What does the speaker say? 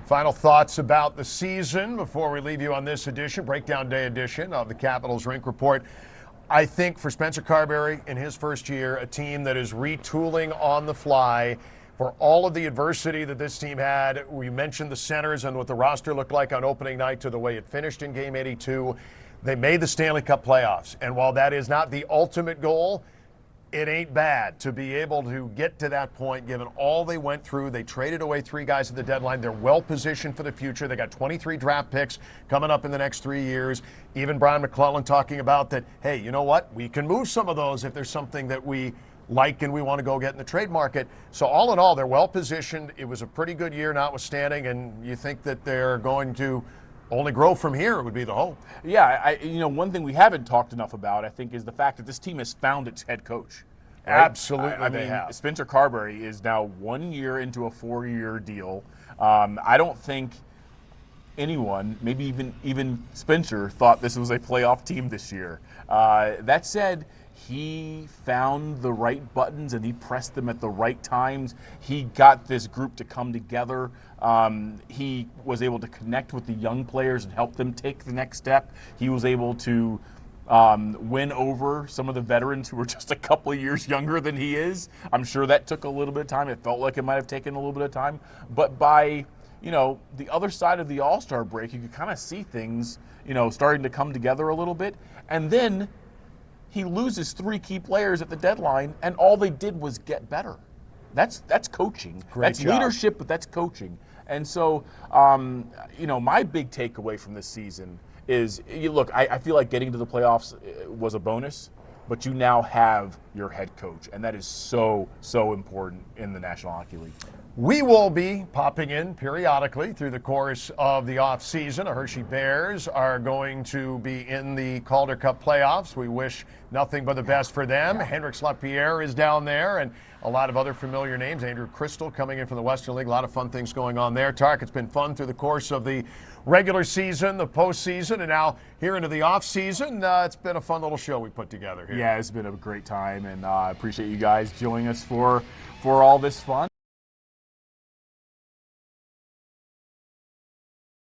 Final thoughts about the season before we leave you on this edition, Breakdown Day edition of the Capitals Rink Report. I think for Spencer Carberry in his first year, a team that is retooling on the fly for all of the adversity that this team had. We mentioned the centers and what the roster looked like on opening night to the way it finished in Game 82. They made the Stanley Cup playoffs. And while that is not the ultimate goal, it ain't bad to be able to get to that point, given all they went through. They traded away 3 guys at the deadline. They're well positioned for the future. They got 23 draft picks coming up in the next 3 years. Even Brian McClellan talking about that, hey, you know what? We can move some of those if there's something that we like and we want to go get in the trade market. So all in all, they're well positioned. It was a pretty good year notwithstanding, and you think that they're going to only grow from here, would be the hope. Yeah, one thing we haven't talked enough about, I think, is the fact that this team has found its head coach. Right? Absolutely, I they mean, have. Spencer Carberry is now 1 year into a 4-year deal. I don't think anyone, maybe even Spencer, thought this was a playoff team this year. That said, he found the right buttons and he pressed them at the right times. He got this group to come together. He was able to connect with the young players and help them take the next step. He was able to win over some of the veterans who were just a couple of years younger than he is. I'm sure that took a little bit of time. It felt like it might have taken a little bit of time. But by, the other side of the All-Star break, you could kind of see things, starting to come together a little bit. And then he loses 3 key players at the deadline, and all they did was get better. That's coaching. That's leadership, but that's coaching. And so, my big takeaway from this season is, I feel like getting to the playoffs was a bonus, but you now have your head coach, and that is so, so important in the National Hockey League. We will be popping in periodically through the course of the offseason. The Hershey Bears are going to be in the Calder Cup playoffs. We wish nothing but the best for them. Henrik Lapierre is down there, and a lot of other familiar names. Andrew Crystal coming in from the Western League. A lot of fun things going on there. Tark, it's been fun through the course of the regular season, the postseason, and now here into the offseason. It's been a fun little show we put together here. Yeah, it's been a great time, and I appreciate you guys joining us for all this fun.